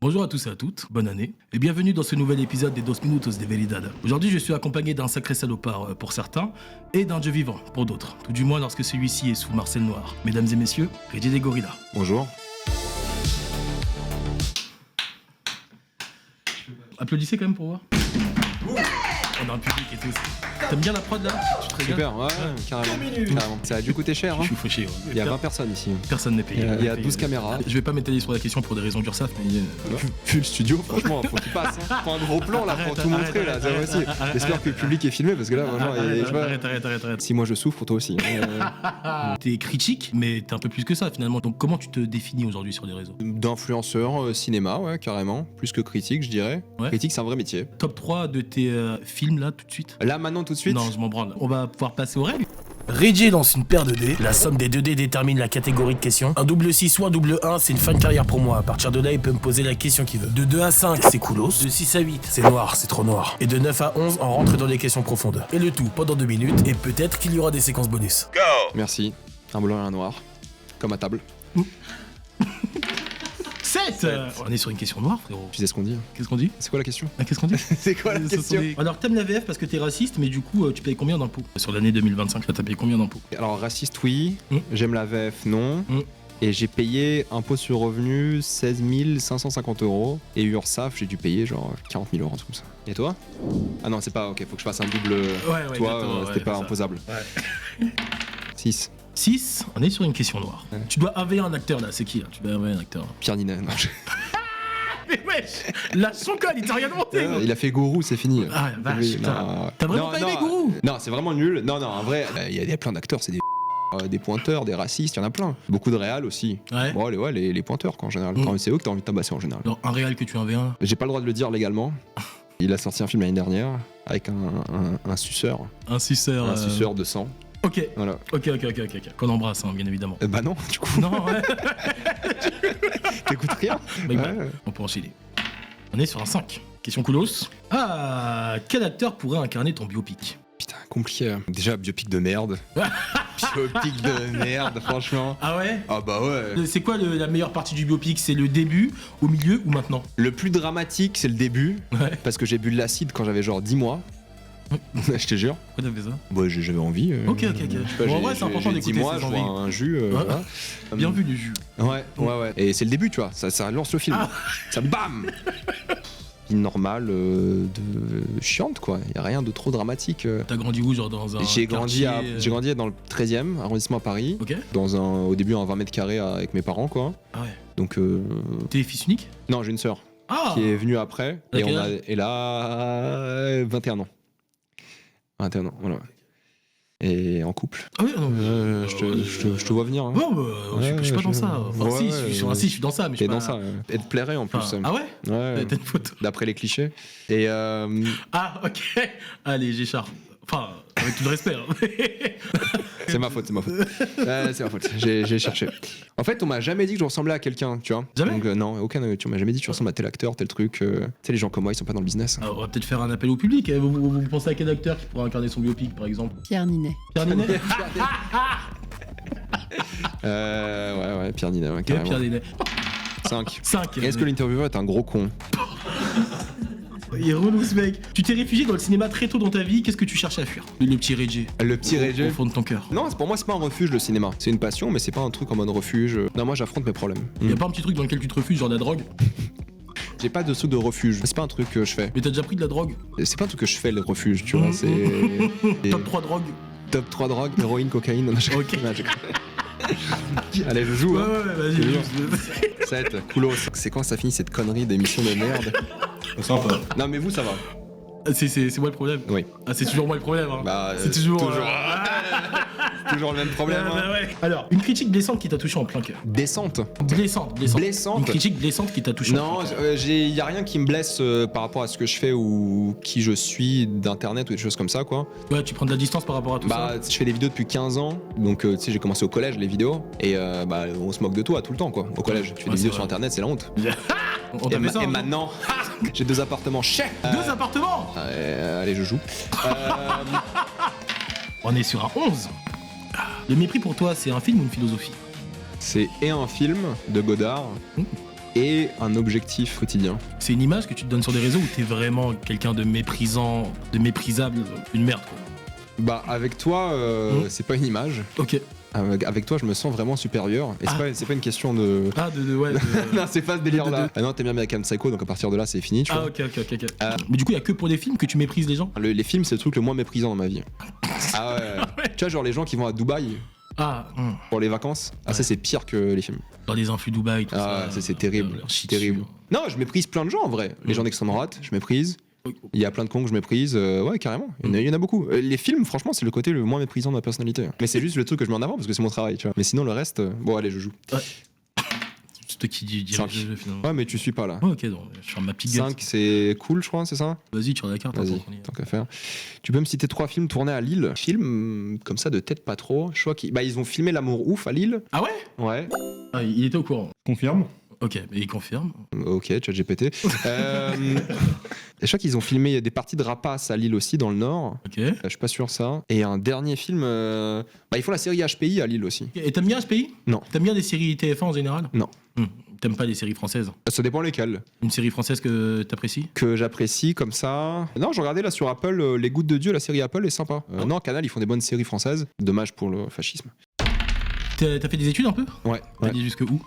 Bonjour à tous et à toutes, bonne année, et bienvenue dans ce nouvel épisode des Dos Minutos de Veridad. Aujourd'hui, je suis accompagné d'un sacré salopard pour certains, et d'un dieu vivant pour d'autres, tout du moins lorsque celui-ci est sous Marcel Noir. Mesdames et messieurs, Reggie des Gorillas. Bonjour. Applaudissez quand même pour voir. On a un public et tout. T'aimes bien la prod là? Super, ouais, carrément. Ça a dû coûter cher. Je Hein. suis fauché. Il y a 20 personnes ici. Personne n'est payé. Il y a 12 caméras. Je vais pas m'étaler sur la question pour des raisons d'URSSAF, mais... Vu le studio, franchement, faut qu'il passe. Hein. Faut un gros plan là pour tout montrer là. J'espère que le public est filmé parce que là, vraiment, Arrête. si moi je souffre, toi aussi. T'es critique, mais t'es un peu plus que ça finalement. Donc comment tu te définis aujourd'hui sur les réseaux? D'influenceur cinéma, ouais, carrément. Plus que critique, je dirais. Ouais. Critique, c'est un vrai métier. Top 3 de tes films là tout de suite? Là, maintenant, tout de suite. Non, je m'en branle. On va pouvoir passer aux règles. Reggie lance une paire de dés. La somme des 2 dés détermine la catégorie de questions. Un double 6 ou un double 1, c'est une fin de carrière pour moi. À partir de là, il peut me poser la question qu'il veut. De 2 à 5, c'est coolos. De 6 à 8, c'est noir, c'est trop noir. Et de 9 à 11, on rentre dans les questions profondes. Et le tout pendant 2 minutes, et peut-être qu'il y aura des séquences bonus. Merci. Un blanc et un noir. Comme à table. 7 On est sur une question noire, frérot. Tu sais ce qu'on dit? Qu'est-ce qu'on dit? C'est quoi la question? Qu'est-ce qu'on dit? C'est quoi la question? Alors, t'aimes la VF parce que t'es raciste, mais du coup, tu payes combien d'impôts? Sur l'année 2025, t'as payé combien d'impôts? Alors, raciste, oui. J'aime la VF, non. Et j'ai payé impôt sur revenu 16 550 €. Et URSAF, j'ai dû payer genre 40 000 €, un truc comme ça. Et toi? Ah non, c'est pas, ok, faut que je fasse un double. Ouais, toi, c'était pas imposable. Ouais. 6. 6, on est sur une question noire. Ouais. Tu dois avaler un acteur là, c'est qui là? Tu dois avaler un acteur. Pierre Ninet. Non, Mais wesh, lâche son col, il t'a rien demandé. il a fait Gourou, c'est fini. Ah la vache, Oui, putain. non. T'as vraiment pas aimé Gourou? Non, c'est vraiment nul. Non, en vrai, il y a plein d'acteurs, c'est des pointeurs, des racistes, il y en a plein. Beaucoup de réals aussi. Ouais. Bon, les pointeurs, quoi, en général. C'est eux que t'as envie de tabasser en général. Non, un réal que tu en veux un. J'ai pas le droit de le dire légalement. Il a sorti un film l'année dernière avec un suceur. Un suceur. Un suceur de sang. Ok. Voilà. Ok. Qu'on embrasse, hein, bien évidemment. Bah non, du coup. Non, ouais. T'écoutes rien. Mec, Ouais. bah, on peut enchaîner. On est sur un 5. Question coolos. Ah, quel acteur pourrait incarner ton biopic? Putain, compliqué. Déjà, biopic de merde. Biopic de merde, franchement. Ah ouais? Ah bah ouais. C'est quoi la meilleure partie du biopic? C'est le début, au milieu ou maintenant? Le plus dramatique, c'est le début. Ouais. Parce que j'ai bu de l'acide quand j'avais genre 10 mois. Je te jure. Pourquoi t'as fait ça? Bah, j'avais envie. Ok. Je sais pas, Bon, en vrai, c'est important j'ai d'écouter 10 mois, ses je vois envies. un jus. Voilà. Bien vu le jus. Ouais. Et c'est le début, tu vois. Ça lance le film. Ah. Ça bam. Une normale de chiante, quoi. Y a rien de trop dramatique. T'as grandi où, genre dans un J'ai grandi quartier, dans le 13e arrondissement à Paris. Ok. Au début, un 20 mètres carrés avec mes parents, quoi. Ah ouais. Donc. T'es fils unique? Non, j'ai une sœur Ah. qui est venue après. À Et quel âge elle a 21 ans. 21 ans, voilà. Et en couple. Ah oui, non, Je te vois venir. Hein. Bon, bah, je suis pas dans ça. Enfin, Ouais, si, je suis dans ça, mais je T'es suis pas... dans ça. Elle te plairait en plus. Enfin, ah ouais? Ouais. T'as une photo. D'après les clichés. Et Ah, ok. Allez, j'écharpe. Enfin, avec tout le respect. Hein. c'est ma faute. C'est ma faute. J'ai cherché. En fait, on m'a jamais dit que je ressemblais à quelqu'un, tu vois. Jamais? Donc, non, aucun. Tu m'as jamais dit que tu ressembles à tel acteur, tel truc. Tu sais, les gens comme moi, ils sont pas dans le business. Alors, on va peut-être faire un appel au public. Vous pensez à quel acteur qui pourrait incarner son biopic, par exemple? Pierre Ninet. Pierre Ninet? Ouais, Pierre Ninet, ouais, Ok, carrément. Pierre Ninet. 5. 5. Est-ce que l'intervieweur est un gros con? Il est relou ce mec. Tu t'es réfugié dans le cinéma très tôt dans ta vie, qu'est-ce que tu cherches à fuir? Le petit Reggie. Le petit Reggie. Au fond de ton cœur. Non, pour moi, c'est pas un refuge le cinéma. C'est une passion, mais c'est pas un truc en mode refuge. Non, moi, j'affronte mes problèmes. Y'a pas un petit truc dans lequel tu te refuses, genre de la drogue? J'ai pas de truc de refuge. C'est pas un truc que je fais. Mais t'as déjà pris de la drogue? C'est pas un truc que je fais, le refuge, tu vois. C'est. Top 3 drogue? Top 3 drogue, héroïne, cocaïne. Non, Ok. Allez, je joue. Ouais, Hein. vas-y. 7, coulos. C'est quand ça finit cette connerie d'émission de merde? Sympa. Non, mais vous, ça va. C'est moi le problème? Oui. Ah, c'est toujours moi le problème. Hein. Bah, c'est toujours. Toujours le même problème. Bah, Hein. ouais. Alors, une critique blessante qui t'a touché en plein cœur. Descente. Blessante. Blessante. Une critique blessante qui t'a touché en Non, plein cœur. y a rien qui me blesse par rapport à ce que je fais ou qui je suis d'internet ou des choses comme ça, quoi. Ouais, tu prends de la distance par rapport à tout Bah, je fais des vidéos depuis 15 ans, donc tu sais, j'ai commencé au collège les vidéos, et bah, on se moque de toi tout le temps, quoi. Au collège, tu fais Ouais, des c'est vidéos vrai. sur internet, c'est la honte. ça. On t'a fait ça. Et hein. maintenant, j'ai 2 appartements chers. 2 appartements. Allez, je joue. On est sur un 11. Le mépris pour toi, c'est un film ou une philosophie? C'est et un film de Godard et un objectif quotidien. C'est une image que tu te donnes sur des réseaux où t'es vraiment quelqu'un de méprisant, de méprisable, une merde quoi. Bah avec toi, c'est pas une image. Ok. Avec toi, je me sens vraiment supérieur. Et c'est pas une question de. Ah, ouais. Non, c'est pas ce délire-là. Ah non, t'aimes bien American Psycho, donc à partir de là, c'est fini. Tu vois. Ok. Mais du coup, il y a que pour les films que tu méprises les gens? Les films, c'est le truc le moins méprisant dans ma vie. Ah ouais. Tu vois, genre les gens qui vont à Dubaï pour les vacances. Ah, ça, c'est pire que les films. Dans les influx Dubaï, tout ça. Ah, c'est terrible. C'est terrible. Non, je méprise plein de gens en vrai. Les gens d'extrême droite, je méprise. Il y a plein de cons que je méprise, ouais, carrément. Il y en a beaucoup. Les films, franchement, c'est le côté le moins méprisant de ma personnalité. Mais c'est juste le truc que je mets en avant parce que c'est mon travail, tu vois. Mais sinon, le reste, bon, allez, je joue. Ouais. C'est toi qui dirige le jeu finalement. Ouais, mais tu suis pas là. Oh, ok, donc je ferme ma petite gueule. 5, c'est cool, je crois, c'est ça? Vas-y, tu as la carte. Vas-y, tant qu'à faire. Tu peux me citer 3 films tournés à Lille? Films comme ça, de tête pas trop. Je crois qu'ils ont filmé L'amour ouf à Lille. Ah ouais? Ouais. Ah, il était au courant. Confirme. Ok, mais il confirme. Ok, ChatGPT. Je crois qu'ils ont filmé des parties de rapaces à Lille aussi, dans le Nord. Ok. Je suis pas sûr ça. Et un dernier film, ils font la série HPI à Lille aussi. Et t'aimes bien ce pays? Non. T'aimes bien des séries TF1 en général? Non. T'aimes pas les séries françaises? Ça dépend lesquelles. Une série française que t'apprécies? Que j'apprécie comme ça. Non, j'ai regardé là sur Apple, Les Gouttes de Dieu, la série Apple est sympa. Non, Canal, ils font des bonnes séries françaises. Dommage pour le fascisme. T'as fait des études un peu? Ouais. T'as dit jusque où?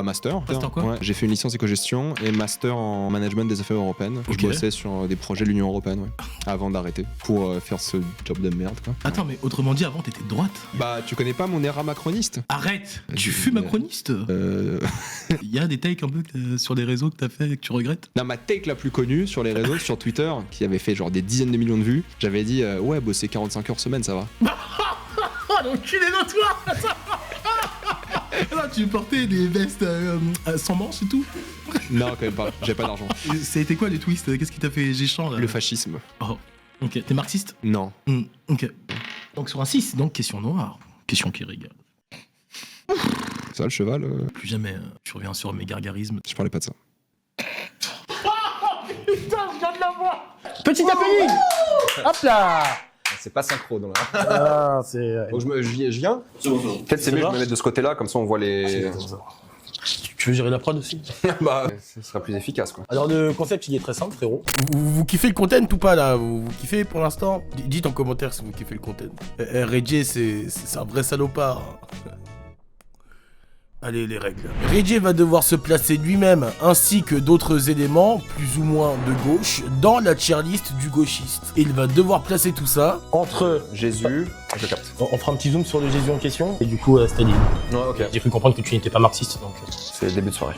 Master. Master quoi? Ouais, j'ai fait une licence éco-gestion et master en management des affaires européennes. Ok. Je bossais sur des projets de l'Union européenne, ouais, avant d'arrêter pour faire ce job de merde, quoi. Attends, mais autrement dit, avant t'étais de droite? Bah, tu connais pas mon era macroniste? Arrête! Tu fus macroniste? Il y a des takes un peu sur les réseaux que t'as fait et que tu regrettes? Non, ma take la plus connue sur les réseaux, sur Twitter, qui avait fait genre des dizaines de millions de vues, j'avais dit ouais, bosser 45 heures semaine, ça va. Oh, l'enculé de toi! Là, tu portais des vestes sans manches et tout? Non, quand même pas, j'avais pas d'argent. Ça a été quoi les twists? Qu'est-ce qui t'a fait géchant là? Le fascisme. Oh, ok. T'es marxiste? Non. Ok. Donc sur un 6, donc question noire. Question qui régale. Ça, le cheval Plus jamais je reviens sur mes gargarismes. Je parlais pas de ça. Putain, je viens de la voir! Petit happening! Hop là! C'est pas synchro dans la. Ah, c'est. Donc je viens. Peut-être c'est mieux que je me mette de ce côté-là, comme ça on voit les. Tu veux gérer la prod aussi? Bah, ce sera plus efficace quoi. Alors le concept il est très simple frérot. Vous kiffez le content ou pas là? Vous kiffez pour l'instant? Dites en commentaire si vous kiffez le content. Reggie c'est un vrai salopard. Allez, les règles. Reggie va devoir se placer lui-même, ainsi que d'autres éléments, plus ou moins de gauche, dans la tier list du gauchiste. Et il va devoir placer tout ça entre... Jésus. Je capte. On fera un petit zoom sur le Jésus en question, et du coup, Staline. Ouais, ok. J'ai cru comprendre que tu n'étais pas marxiste, donc... C'est le début de soirée.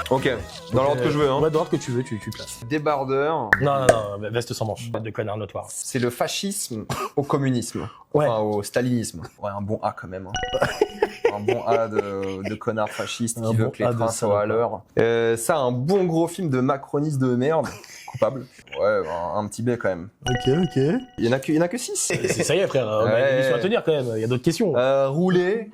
Ok, dans l'ordre que je veux, hein. Ouais, dans l'ordre que tu veux, tu places. Débardeur. Non, veste sans manche. De connard notoire. C'est le fascisme au communisme. Ouais. Enfin, au stalinisme. Ouais, un bon A quand même. Hein. Un bon A de connard fasciste qui veut que les trains soient à l'heure. Ça, un bon gros film de macroniste de merde. Coupable. Ouais, un petit B quand même. Ok. Il y en a que 6. Ça y est, frère. On a une émission à tenir quand même. Il y a d'autres questions. Rouler.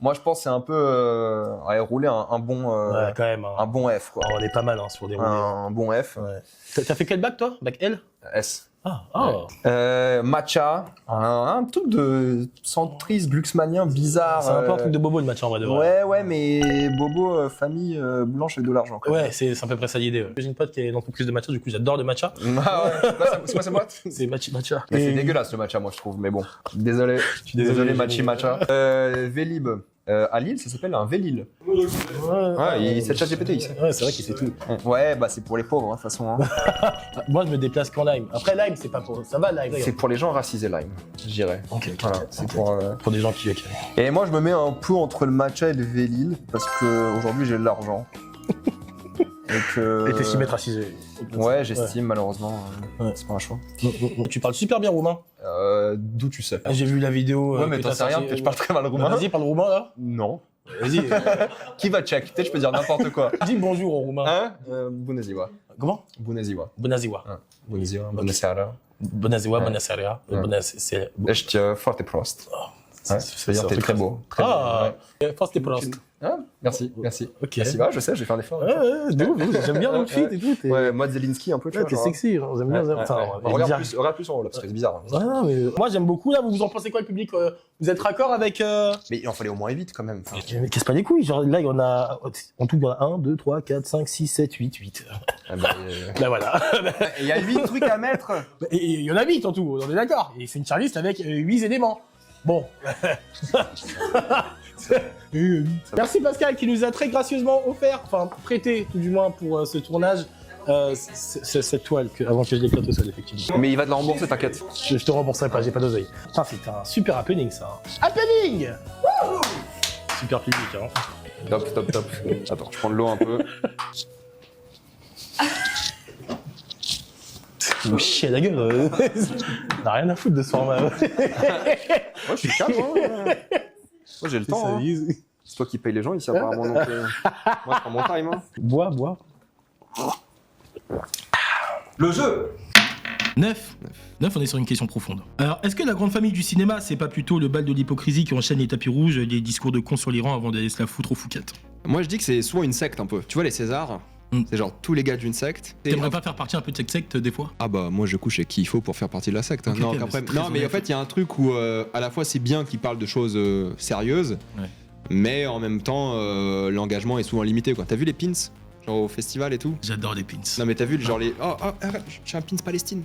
Moi, je pense que c'est un peu rouler un bon Ouais, quand même. un bon F quoi. On est pas mal sur des roulés. Un bon F. Ouais. T'as fait quel bac toi? Bac L? S. Ah. Matcha, un truc de centriste glucksmanien bizarre. C'est un peu un truc de bobo le match en vrai de vrai. Ouais, mais bobo, famille blanche avec de l'argent. Quoi. Ouais, c'est à peu près ça l'idée. J'ai une pote qui est l'entreprise de matcha, du coup j'adore le matcha. Ah ouais, c'est quoi cette boîte? C'est matcha. Mais c'est dégueulasse le matcha, moi je trouve, mais bon. Désolé, désolé matcha. Vélib. À Lille, ça s'appelle un Vélil. Ouais, c'est ChatGPT ici. Ouais, c'est vrai qu'il sait tout. Ouais, bah c'est pour les pauvres, de toute façon. Hein. Moi, je me déplace qu'en Lime. Après, Lime, c'est pas pour... Ça va, Lime. C'est pour les gens racisés, Lime, je dirais. Ok. Voilà, c'est pour des gens qui... Et moi, je me mets un peu entre le matcha et le Vélil, parce que aujourd'hui j'ai de l'argent. Et t'estimes être racisé. Ouais, j'estime, malheureusement. C'est pas un choix. Tu parles super bien roumain. D'où tu sais? J'ai vu la vidéo. Ouais, mais t'en sais rien, peut-être je parle très mal roumain. Vas-y, parle roumain là. Non. Vas-y. Qui va check? Peut-être je peux dire n'importe quoi. Dis bonjour au roumain. Hein? Bună ziua. Comment? Bună ziua. Bună ziua. Bună ziua. Bună seara. Bună ziua, bună seara. Bună seara. Ești foarte prost. T'es très beau. Très Ah, first et post. Ah, merci. Ok. Merci, je sais, j'ai fait un effort. De ouf, j'aime bien le fit et tout. Ouais, moi Zelensky un peu, tu vois. T'es sexy, hein, j'aime bien. Regarde plus en haut là, parce que c'est bizarre. Ah, mais moi j'aime beaucoup là, vous en pensez quoi le public? Vous êtes raccord avec Mais il en fallait au moins 8 quand même. Mais casse pas les couilles, genre là il y en a, en tout il y en a 1, 2, 3, 4, 5, 6, 7, 8. Bah voilà. Il y a 8 trucs à mettre. Et il y en a 8 en tout, on est d'accord. Et c'est une charliste avec 8 éléments. Bon. Merci Pascal qui nous a très gracieusement offert, enfin prêté tout du moins pour ce tournage, cette toile avant que je l'éclate au sol effectivement. Mais il va te la rembourser, t'inquiète. Je te rembourserai pas, j'ai pas d'oseille. Putain, c'est un super happening ça. Happening. Wouhou. Super public hein. Top. Attends, je prends de l'eau un peu. Vous chiez à la gueule. On a rien à foutre de ce format. Moi je suis calme, hein. Moi j'ai le temps. Hein. C'est toi qui paye les gens ici apparemment donc. Moi je prends mon time. Hein. Bois. Le jeu. 9, on est sur une question profonde. Alors, est-ce que la grande famille du cinéma, c'est pas plutôt le bal de l'hypocrisie qui enchaîne les tapis rouges, les discours de cons sur l'Iran avant d'aller se la foutre aux Fouquettes? Moi je dis que c'est souvent une secte un peu. Tu vois les Césars, c'est genre tous les gars d'une secte. T'aimerais pas faire partie un peu de cette secte des fois? Ah bah moi je couche avec qui il faut pour faire partie de la secte. Hein. Okay, non, mais en fait il y a un truc où à la fois c'est bien qu'ils parlent de choses sérieuses, mais en même temps l'engagement est souvent limité quoi. T'as vu les pins? Genre au festival et tout. J'adore les pins. Non mais t'as vu genre les... Oh, arrête, j'ai un pins Palestine.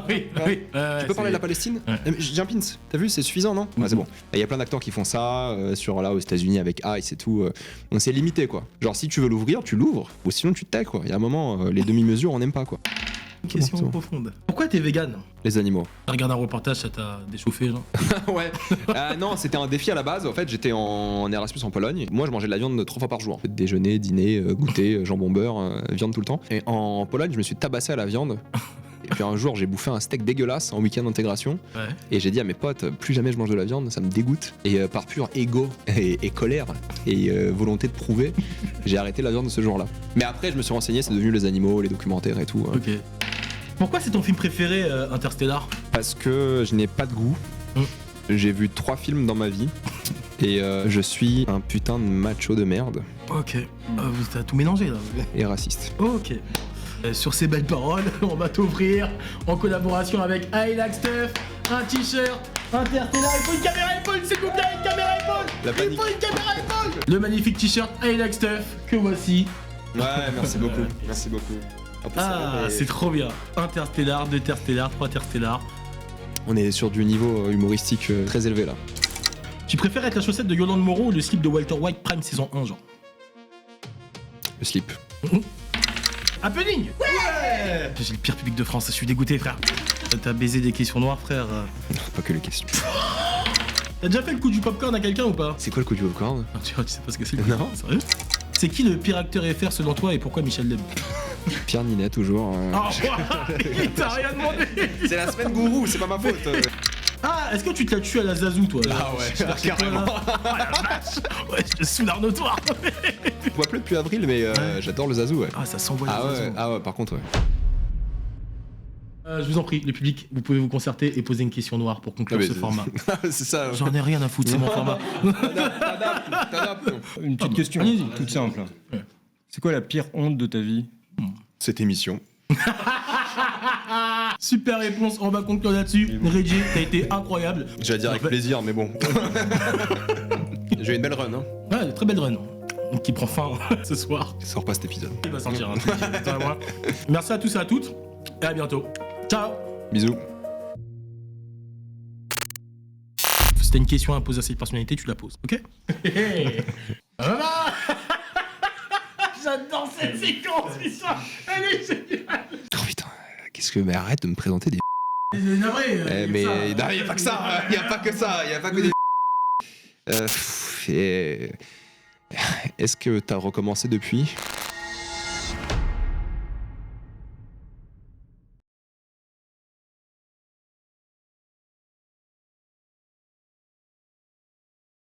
Oui. Tu peux parler de la Palestine? J'ai un pins. T'as vu, c'est suffisant, non? Ouais, c'est bon. Il y a plein d'acteurs qui font ça, sur là aux États-Unis avec Ice et tout. Donc c'est limité quoi. Genre si tu veux l'ouvrir, tu l'ouvres, ou sinon tu te tais quoi. Il y a un moment, les demi-mesures on n'aime pas quoi. Une question profonde. Pourquoi t'es vegan? Les animaux. T'as regardé un reportage, ça t'a déchauffé genre? Ouais. Non, c'était un défi à la base. En fait, j'étais en Erasmus en Pologne. Moi, je mangeais de la viande 3 fois par jour. Déjeuner, dîner, goûter, jambon beurre, viande tout le temps. Et en Pologne, je me suis tabassé à la viande. Et puis un jour, j'ai bouffé un steak dégueulasse en week-end d'intégration. Ouais. Et j'ai dit à mes potes, plus jamais je mange de la viande, ça me dégoûte. Et par pur ego et colère et volonté de prouver, j'ai arrêté la viande ce jour-là. Mais après, je me suis renseigné, c'est devenu les animaux, les documentaires et tout. Ok. Pourquoi c'est ton film préféré, Interstellar? Parce que je n'ai pas de goût. J'ai vu 3 films dans ma vie. Et je suis un putain de macho de merde. Ok. T'as tout mélangé là. Et raciste. Ok. Sur ces belles paroles, on va t'offrir, en collaboration avec I Like Stuff, un t-shirt Interstellar. Il faut une caméra épaule, s'il vous plaît, une caméra épaule. Il faut une caméra épaule. Le magnifique t-shirt I Like Stuff que voici. Ouais, merci beaucoup. Merci beaucoup. C'est trop bien. Interstellar, 2 Interstellar, 3 Interstellar. On est sur du niveau humoristique très élevé là. Tu préfères être la chaussette de Yolande Moreau ou le slip de Walter White Prime saison 1 genre? Le slip. Happening. Ouais. J'ai le pire public de France, je suis dégoûté frère. T'as baisé des questions noires frère. Pas que les questions. T'as déjà fait le coup du popcorn à quelqu'un ou pas? C'est quoi le coup du popcorn? Tu sais pas ce que c'est? Non. Sérieux? C'est qui le pire acteur FR selon toi et pourquoi Michel Leb? Pierre Ninet toujours. Il t'a rien demandé. C'est la semaine gourou, c'est pas ma faute. Ah, est-ce que tu te l'as tué à la Zazou toi? Ah ouais, carrément. Ah la vache. Ouais, je suis sous l'Arnaud noir. Je vois plus depuis avril, mais j'adore le Zazou, ouais. Ah, ça s'envoie le Zazou. Ah ouais, par contre, ouais. Je vous en prie, le public, vous pouvez vous concerter et poser une question noire pour conclure ce format. C'est ça. J'en ai rien à foutre, c'est mon format. T'adaptes. Une petite question, toute simple. Ouais. C'est quoi la pire honte de ta vie? Cette émission. Super réponse, on va conclure là-dessus. Reggie, t'as été incroyable. J'allais dire avec plaisir, mais bon. J'ai eu une belle run, hein. Ouais, très belle run. Qui prend fin ce soir. Ça sort pas cet épisode. Il va sentir un truc. Merci à tous et à toutes. Et à bientôt. Ciao. Bisous. Si t'as une question à poser à cette personnalité, tu la poses, ok? J'adore cette séquence, putain. Elle est géniale. Oh putain, qu'est-ce que... Mais arrête de me présenter des... C'est navré. Mais il y a pas que ça. Il y a pas que ça. Il y a pas que des... Est-ce que t'as recommencé depuis?